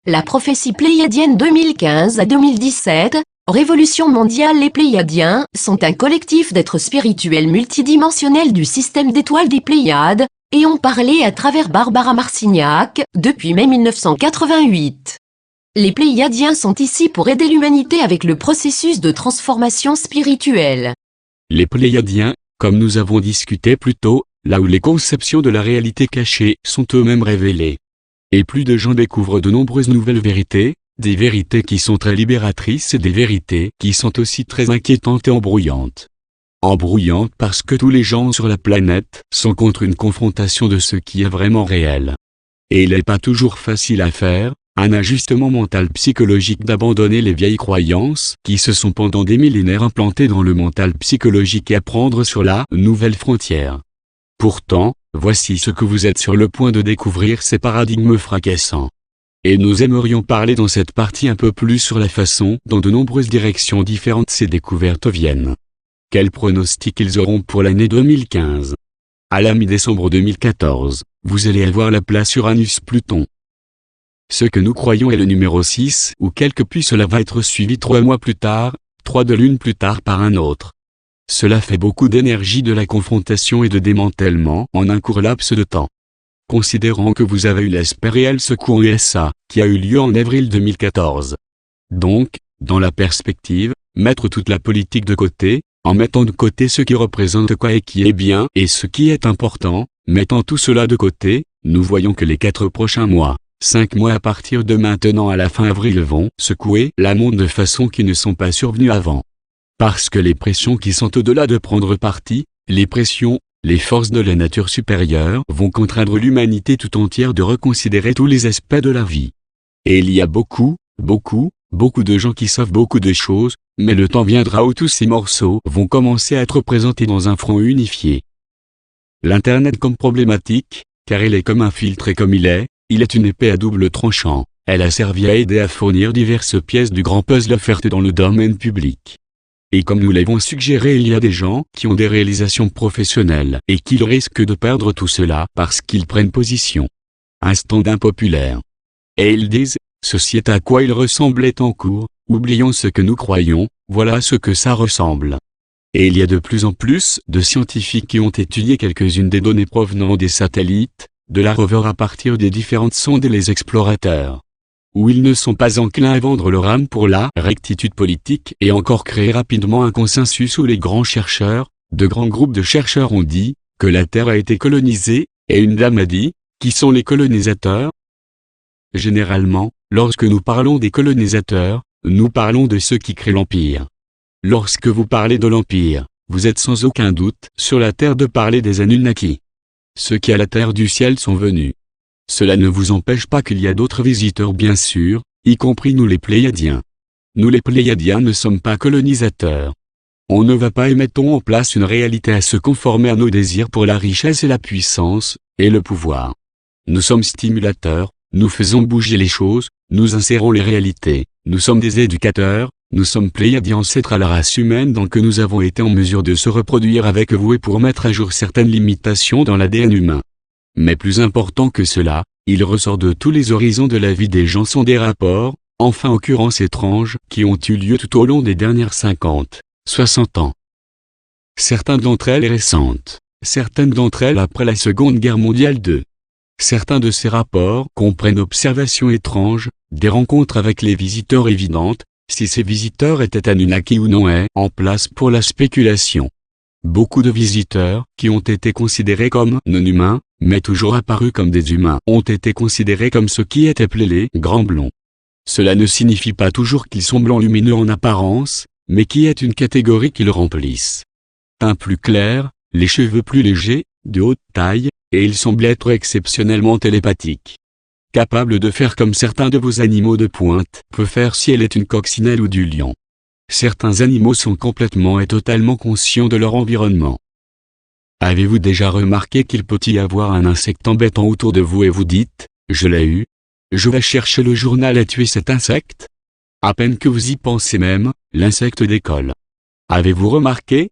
La prophétie pléiadienne 2015 à 2017, Révolution mondiale. Les Pléiadiens sont un collectif d'êtres spirituels multidimensionnels du système d'étoiles des Pléiades, et ont parlé à travers Barbara Marcignac, depuis mai 1988. Les Pléiadiens sont ici pour aider l'humanité avec le processus de transformation spirituelle. Les Pléiadiens, comme nous avons discuté plus tôt, là où les conceptions de la réalité cachée sont eux-mêmes révélées. Et plus de gens découvrent de nombreuses nouvelles vérités, des vérités qui sont très libératrices et des vérités qui sont aussi très inquiétantes et embrouillantes. Embrouillantes parce que tous les gens sur la planète sont contre une confrontation de ce qui est vraiment réel. Et il n'est pas toujours facile à faire, un ajustement mental psychologique d'abandonner les vieilles croyances qui se sont pendant des millénaires implantées dans le mental psychologique et apprendre sur la nouvelle frontière. Pourtant, voici ce que vous êtes sur le point de découvrir, ces paradigmes fracassants. Et nous aimerions parler dans cette partie un peu plus sur la façon dont de nombreuses directions différentes ces découvertes viennent. Quels pronostics ils auront pour l'année 2015? À la mi-décembre 2014, vous allez avoir la place Uranus-Pluton. Ce que nous croyons est le numéro 6 ou quelque, puis cela va être suivi 3 mois plus tard, 3 de lune plus tard par un autre. Cela fait beaucoup d'énergie, de la confrontation et de démantèlement en un court laps de temps. Considérant que vous avez eu l'aspect réel secouant USA, qui a eu lieu en avril 2014. Donc, dans la perspective, mettre toute la politique de côté, en mettant de côté ce qui représente quoi et qui est bien et ce qui est important, mettant tout cela de côté, nous voyons que les 4 prochains mois, 5 mois à partir de maintenant à la fin avril vont secouer la monde de façon qui ne sont pas survenues avant. Parce que les pressions qui sont au-delà de prendre parti, les pressions, les forces de la nature supérieure vont contraindre l'humanité tout entière de reconsidérer tous les aspects de la vie. Et il y a beaucoup de gens qui savent beaucoup de choses, mais le temps viendra où tous ces morceaux vont commencer à être présentés dans un front unifié. L'Internet comme problématique, car il est comme un filtre et comme il est une épée à double tranchant. Elle a servi à aider à fournir diverses pièces du grand puzzle offertes dans le domaine public. Et comme nous l'avons suggéré, il y a des gens qui ont des réalisations professionnelles et qui risquent de perdre tout cela parce qu'ils prennent position. Un stand impopulaire. Et ils disent, ceci est à quoi il ressemblait en cours, oublions ce que nous croyons, voilà ce que ça ressemble. Et il y a de plus en plus de scientifiques qui ont étudié quelques-unes des données provenant des satellites, de la rover à partir des différentes sondes et les explorateurs. Où ils ne sont pas enclins à vendre leur âme pour la rectitude politique et encore créer rapidement un consensus où les grands chercheurs, de grands groupes de chercheurs ont dit que la Terre a été colonisée, et une dame a dit, qui sont les colonisateurs? Généralement, lorsque nous parlons des colonisateurs, nous parlons de ceux qui créent l'Empire. Lorsque vous parlez de l'Empire, vous êtes sans aucun doute sur la Terre de parler des Anunnaki. Ceux qui à la Terre du ciel sont venus. Cela ne vous empêche pas qu'il y a d'autres visiteurs bien sûr, y compris nous les Pléiadiens. Nous les Pléiadiens ne sommes pas colonisateurs. On ne va pas et mettons en place une réalité à se conformer à nos désirs pour la richesse et la puissance, et le pouvoir. Nous sommes stimulateurs, nous faisons bouger les choses, nous insérons les réalités, nous sommes des éducateurs, nous sommes Pléiadiens ancêtres à la race humaine donc nous avons été en mesure de se reproduire avec vous et pour mettre à jour certaines limitations dans l'ADN humain. Mais plus important que cela, il ressort de tous les horizons de la vie des gens sont des rapports, enfin occurrences étranges, qui ont eu lieu tout au long des dernières 50, 60 ans. Certaines d'entre elles récentes, certaines d'entre elles après la Seconde Guerre mondiale 2. Certains de ces rapports comprennent observations étranges, des rencontres avec les visiteurs évidentes, si ces visiteurs étaient Anunnaki ou non est en place pour la spéculation. Beaucoup de visiteurs, qui ont été considérés comme non-humains, mais toujours apparus comme des humains, ont été considérés comme ceux qui étaient appelés les grands blonds. Cela ne signifie pas toujours qu'ils sont blancs lumineux en apparence, mais qui est une catégorie qu'ils remplissent. Teint plus clair, les cheveux plus légers, de haute taille, et ils semblent être exceptionnellement télépathiques. Capables de faire comme certains de vos animaux de pointe peuvent faire si elle est une coccinelle ou du lion. Certains animaux sont complètement et totalement conscients de leur environnement. Avez-vous déjà remarqué qu'il peut y avoir un insecte embêtant autour de vous et vous dites, je l'ai eu, je vais chercher le journal à tuer cet insecte? À peine que vous y pensez même, l'insecte décolle. Avez-vous remarqué?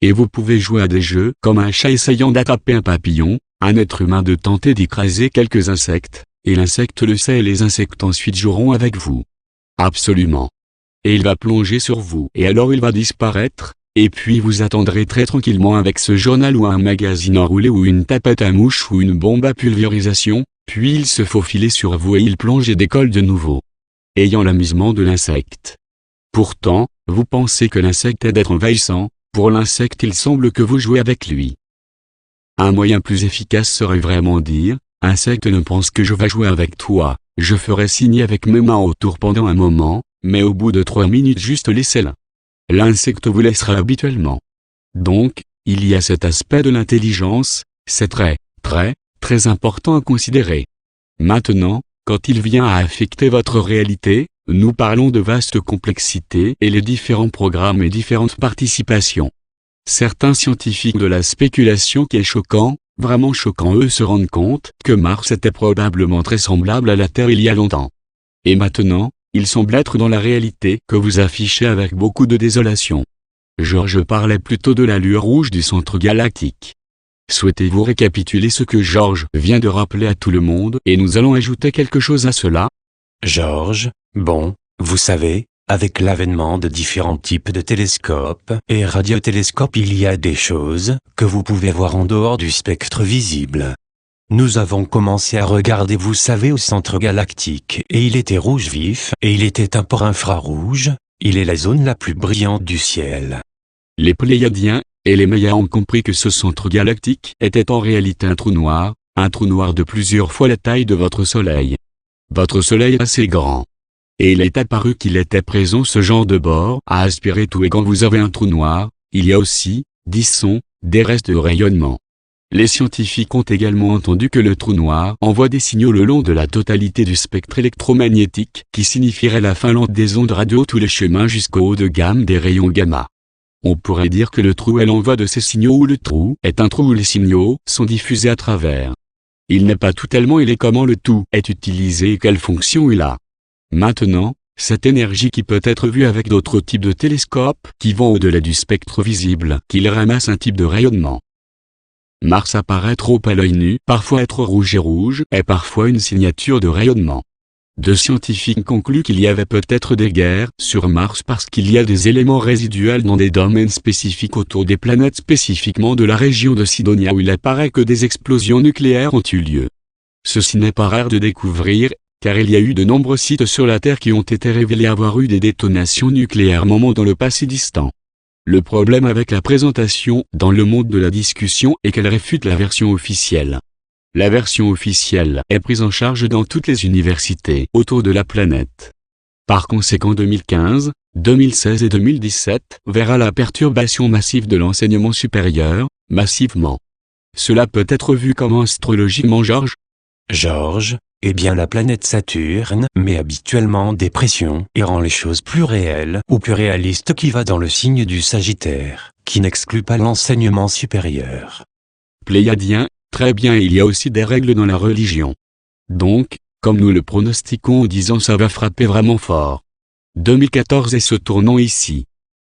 Et vous pouvez jouer à des jeux comme un chat essayant d'attraper un papillon, un être humain de tenter d'écraser quelques insectes, et l'insecte le sait et les insectes ensuite joueront avec vous. Absolument. Et il va plonger sur vous et alors il va disparaître, et puis vous attendrez très tranquillement avec ce journal ou un magazine enroulé ou une tapette à mouche ou une bombe à pulvérisation, puis il se faufile sur vous et il plonge et décolle de nouveau. Ayant l'amusement de l'insecte. Pourtant, vous pensez que l'insecte est d'être envahissant, pour l'insecte il semble que vous jouez avec lui. Un moyen plus efficace serait vraiment dire, insecte ne pense que je vais jouer avec toi, je ferai signer avec mes mains autour pendant un moment, mais au bout de 3 minutes juste laissez-la. L'insecte vous laissera habituellement. Donc, il y a cet aspect de l'intelligence, c'est très important à considérer. Maintenant, quand il vient à affecter votre réalité, nous parlons de vaste complexité et les différents programmes et différentes participations. Certains scientifiques de la spéculation qui est choquant, vraiment choquant eux se rendent compte que Mars était probablement très semblable à la Terre il y a longtemps. Et maintenant, il semble être dans la réalité que vous affichez avec beaucoup de désolation. Georges parlait plutôt de l'allure rouge du centre galactique. Souhaitez-vous récapituler ce que Georges vient de rappeler à tout le monde et nous allons ajouter quelque chose à cela? Georges, bon, vous savez, avec l'avènement de différents types de télescopes et radiotélescopes il y a des choses que vous pouvez voir en dehors du spectre visible. Nous avons commencé à regarder vous savez au centre galactique et il était rouge vif et il était un port infrarouge, il est la zone la plus brillante du ciel. Les Pléiadiens et les Mayas ont compris que ce centre galactique était en réalité un trou noir de plusieurs fois la taille de votre Soleil. Votre Soleil est assez grand. Et il est apparu qu'il était présent ce genre de bord à aspirer tout et quand vous avez un trou noir, il y a aussi, disons, des restes de rayonnement. Les scientifiques ont également entendu que le trou noir envoie des signaux le long de la totalité du spectre électromagnétique qui signifierait la fin lente des ondes radio tous les chemins jusqu'au haut de gamme des rayons gamma. On pourrait dire que le trou est l'envoi de ces signaux ou le trou est un trou où les signaux sont diffusés à travers. Il n'est pas tout tellement il est comment le tout est utilisé et quelle fonction il a. Maintenant, cette énergie qui peut être vue avec d'autres types de télescopes qui vont au-delà du spectre visible, qu'il ramasse un type de rayonnement. Mars apparaît trop à l'œil nu, parfois être rouge est parfois une signature de rayonnement. Deux scientifiques concluent qu'il y avait peut-être des guerres sur Mars parce qu'il y a des éléments résiduels dans des domaines spécifiques autour des planètes spécifiquement de la région de Sidonia où il apparaît que des explosions nucléaires ont eu lieu. Ceci n'est pas rare de découvrir, car il y a eu de nombreux sites sur la Terre qui ont été révélés avoir eu des détonations nucléaires moment dans le passé distant. Le problème avec la présentation dans le monde de la discussion est qu'elle réfute la version officielle. La version officielle est prise en charge dans toutes les universités autour de la planète. Par conséquent 2015, 2016 et 2017 verra la perturbation massive de l'enseignement supérieur, massivement. Cela peut être vu comment astrologiquement Georges? Georges, eh bien la planète Saturne met habituellement des pressions et rend les choses plus réelles ou plus réalistes qui va dans le signe du Sagittaire, qui n'exclut pas l'enseignement supérieur. Pléiadien, très bien il y a aussi des règles dans la religion. Donc, comme nous le pronostiquons en disant ça va frapper vraiment fort. 2014 et se tournant ici.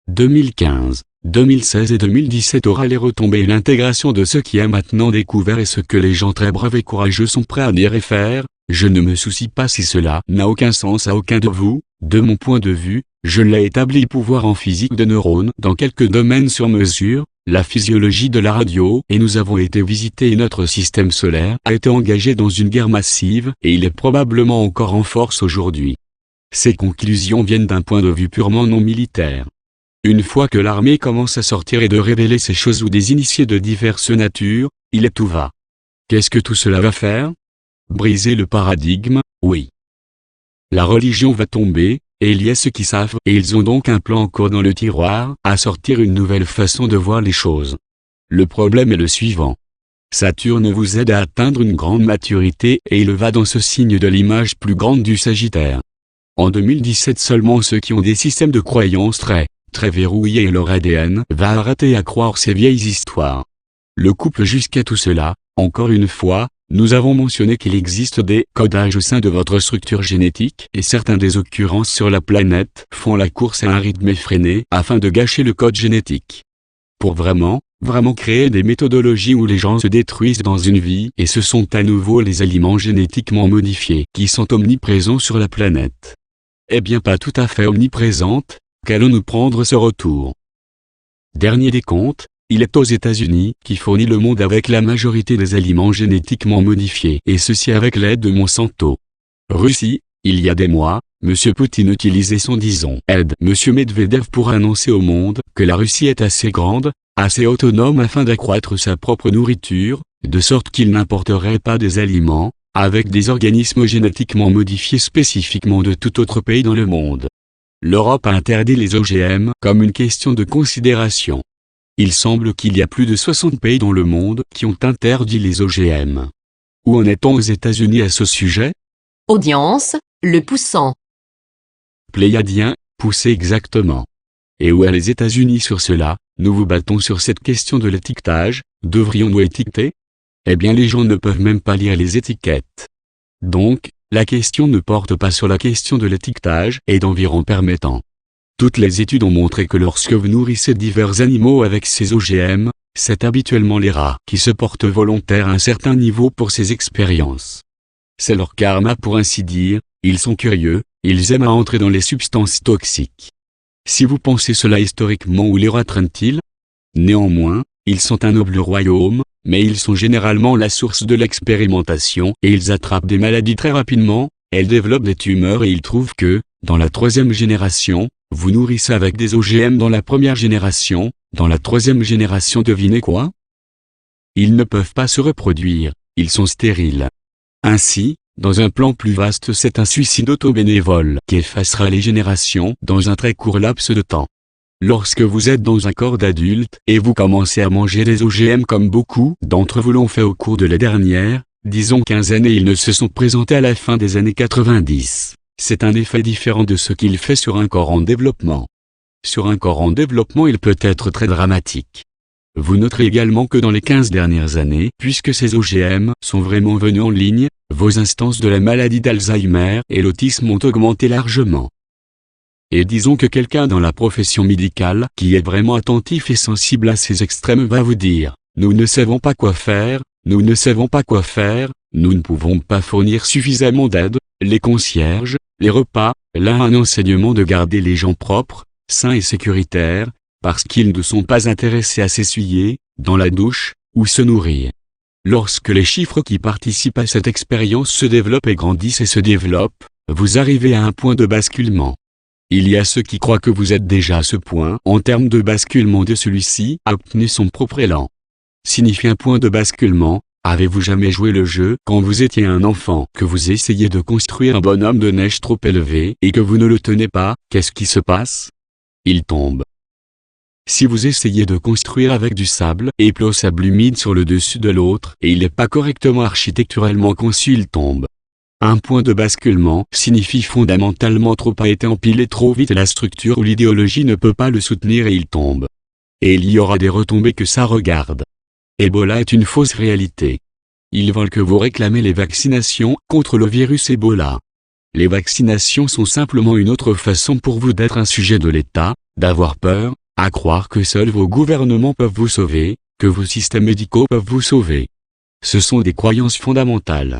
2015, 2016 et 2017 aura les retombées et l'intégration de ce qui est maintenant découvert et ce que les gens très braves et courageux sont prêts à dire et faire. Je ne me soucie pas si cela n'a aucun sens à aucun de vous. De mon point de vue, je l'ai établi pouvoir en physique de neurones dans quelques domaines sur mesure, la physiologie de la radio et nous avons été visités et notre système solaire a été engagé dans une guerre massive et il est probablement encore en force aujourd'hui. Ces conclusions viennent d'un point de vue purement non militaire. Une fois que l'armée commence à sortir et de révéler ces choses ou des initiés de diverses natures, il est tout va. Qu'est-ce que tout cela va faire? Briser le paradigme, oui. La religion va tomber, et il y a ceux qui savent, et ils ont donc un plan encore dans le tiroir, à sortir une nouvelle façon de voir les choses. Le problème est le suivant. Saturne vous aide à atteindre une grande maturité et il va dans ce signe de l'image plus grande du Sagittaire. En 2017 seulement ceux qui ont des systèmes de croyances très verrouillés et leur ADN va arrêter à croire ces vieilles histoires. Le couple jusqu'à tout cela, encore une fois, nous avons mentionné qu'il existe des codages au sein de votre structure génétique et certains des occurrences sur la planète font la course à un rythme effréné afin de gâcher le code génétique. Pour vraiment, vraiment créer des méthodologies où les gens se détruisent dans une vie et ce sont à nouveau les aliments génétiquement modifiés qui sont omniprésents sur la planète. Eh bien pas tout à fait omniprésente, qu'allons-nous prendre ce retour? Dernier décompte, il est aux États-Unis qui fournit le monde avec la majorité des aliments génétiquement modifiés et ceci avec l'aide de Monsanto. Russie, il y a des mois, M. Poutine utilisait son aide M. Medvedev pour annoncer au monde que la Russie est assez grande, assez autonome afin d'accroître sa propre nourriture, de sorte qu'il n'importerait pas des aliments, avec des organismes génétiquement modifiés spécifiquement de tout autre pays dans le monde. L'Europe a interdit les OGM comme une question de considération. Il semble qu'il y a plus de 60 pays dans le monde qui ont interdit les OGM. Où en est-on aux États-Unis à ce sujet? Audience, le poussant. Pléiadiens, poussez exactement. Et où est les États-Unis sur cela? Nous vous battons sur cette question de l'étiquetage. Devrions-nous étiqueter? Eh bien les gens ne peuvent même pas lire les étiquettes. Donc, la question ne porte pas sur la question de l'étiquetage et d'environ permettant. Toutes les études ont montré que lorsque vous nourrissez divers animaux avec ces OGM, c'est habituellement les rats qui se portent volontaires à un certain niveau pour ces expériences. C'est leur karma pour ainsi dire, ils sont curieux, ils aiment à entrer dans les substances toxiques. Si vous pensez cela historiquement, où les rats traînent-ils? Néanmoins, ils sont un noble royaume, mais ils sont généralement la source de l'expérimentation et ils attrapent des maladies très rapidement, elles développent des tumeurs et ils trouvent que, dans la troisième génération, vous nourrissez avec des OGM dans la première génération, dans la troisième génération devinez quoi? Ils ne peuvent pas se reproduire, ils sont stériles. Ainsi, dans un plan plus vaste c'est un suicide auto-bénévole qui effacera les générations dans un très court laps de temps. Lorsque vous êtes dans un corps d'adulte et vous commencez à manger des OGM comme beaucoup d'entre vous l'ont fait au cours de la dernière, disons 15 années ils ne se sont présentés à la fin des années 90. C'est un effet différent de ce qu'il fait sur un corps en développement. Sur un corps en développement il peut être très dramatique. Vous noterez également que dans les 15 dernières années, puisque ces OGM sont vraiment venus en ligne, vos instances de la maladie d'Alzheimer et l'autisme ont augmenté largement. Et disons que quelqu'un dans la profession médicale qui est vraiment attentif et sensible à ces extrêmes va vous dire « Nous ne savons pas quoi faire, nous ne savons pas quoi faire, nous ne pouvons pas fournir suffisamment d'aide, les concierges, les repas, là un enseignement de garder les gens propres, sains et sécuritaires, parce qu'ils ne sont pas intéressés à s'essuyer, dans la douche, ou se nourrir. » Lorsque les chiffres qui participent à cette expérience se développent et grandissent et se développent, vous arrivez à un point de basculement. Il y a ceux qui croient que vous êtes déjà à ce point en termes de basculement de celui-ci a obtenu son propre élan. Signifie un point de basculement. Avez-vous jamais joué le jeu quand vous étiez un enfant que vous essayez de construire un bonhomme de neige trop élevé et que vous ne le tenez pas, qu'est-ce qui se passe? Il tombe. Si vous essayez de construire avec du sable et au sable humide sur le dessus de l'autre et il n'est pas correctement architecturellement conçu, il tombe. Un point de basculement signifie fondamentalement trop a été empilé trop vite et la structure ou l'idéologie ne peut pas le soutenir et il tombe. Et il y aura des retombées que ça regarde. Ebola est une fausse réalité. Ils veulent que vous réclamez les vaccinations contre le virus Ebola. Les vaccinations sont simplement une autre façon pour vous d'être un sujet de l'État, d'avoir peur, à croire que seuls vos gouvernements peuvent vous sauver, que vos systèmes médicaux peuvent vous sauver. Ce sont des croyances fondamentales.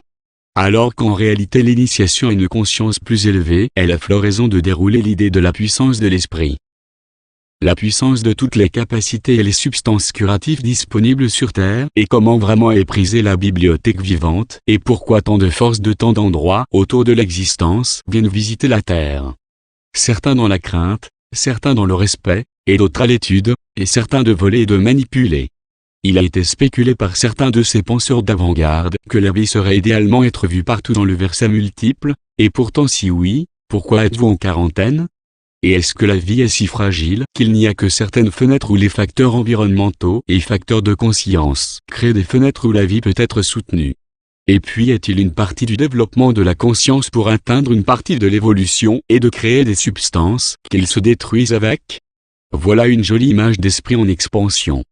Alors qu'en réalité l'initiation à une conscience plus élevée est la floraison de dérouler l'idée de la puissance de l'esprit. La puissance de toutes les capacités et les substances curatives disponibles sur Terre et comment vraiment épriser la bibliothèque vivante et pourquoi tant de forces de tant d'endroits autour de l'existence viennent visiter la Terre. Certains dans la crainte, certains dans le respect, et d'autres à l'étude, et certains de voler et de manipuler. Il a été spéculé par certains de ces penseurs d'avant-garde que la vie serait idéalement être vue partout dans le verset multiple, et pourtant si oui, pourquoi êtes-vous en quarantaine? Et est-ce que la vie est si fragile qu'il n'y a que certaines fenêtres où les facteurs environnementaux et facteurs de conscience créent des fenêtres où la vie peut être soutenue? Et puis est-il une partie du développement de la conscience pour atteindre une partie de l'évolution et de créer des substances qu'ils se détruisent avec? Voilà une jolie image d'esprit en expansion.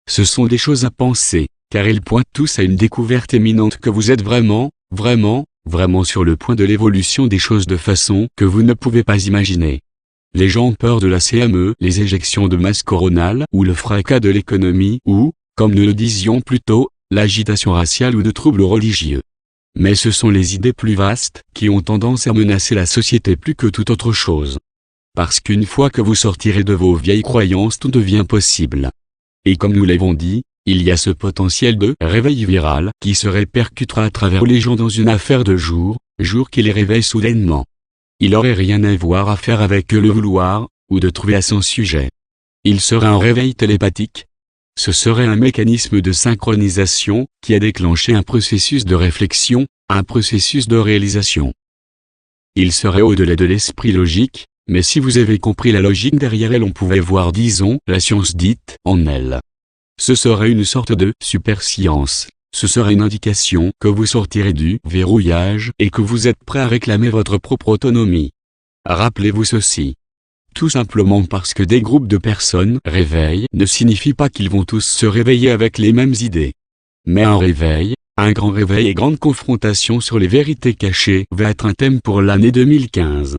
Ce sont des choses à penser, car ils pointent tous à une découverte éminente que vous êtes vraiment, vraiment sur le point de l'évolution des choses de façon que vous ne pouvez pas imaginer. Les gens ont peur de la CME, les éjections de masse coronales ou le fracas de l'économie ou, comme nous le disions plus tôt, l'agitation raciale ou de troubles religieux. Mais ce sont les idées plus vastes qui ont tendance à menacer la société plus que toute autre chose. Parce qu'une fois que vous sortirez de vos vieilles croyances, tout devient possible. Et comme nous l'avons dit, il y a ce potentiel de réveil viral qui se répercutera à travers les gens dans une affaire de jour qui les réveille soudainement. Il n'aurait rien à voir à faire avec le vouloir, ou de trouver à son sujet. Il serait un réveil télépathique. Ce serait un mécanisme de synchronisation qui a déclenché un processus de réflexion, un processus de réalisation. Il serait au-delà de l'esprit logique, mais si vous avez compris la logique derrière elle, on pouvait voir, disons, la science dite en elle. Ce serait une sorte de super-science. Ce serait une indication que vous sortirez du verrouillage et que vous êtes prêt à réclamer votre propre autonomie. Rappelez-vous ceci. Tout simplement parce que des groupes de personnes réveillent ne signifie pas qu'ils vont tous se réveiller avec les mêmes idées. Mais un réveil, un grand réveil et grande confrontation sur les vérités cachées va être un thème pour l'année 2015.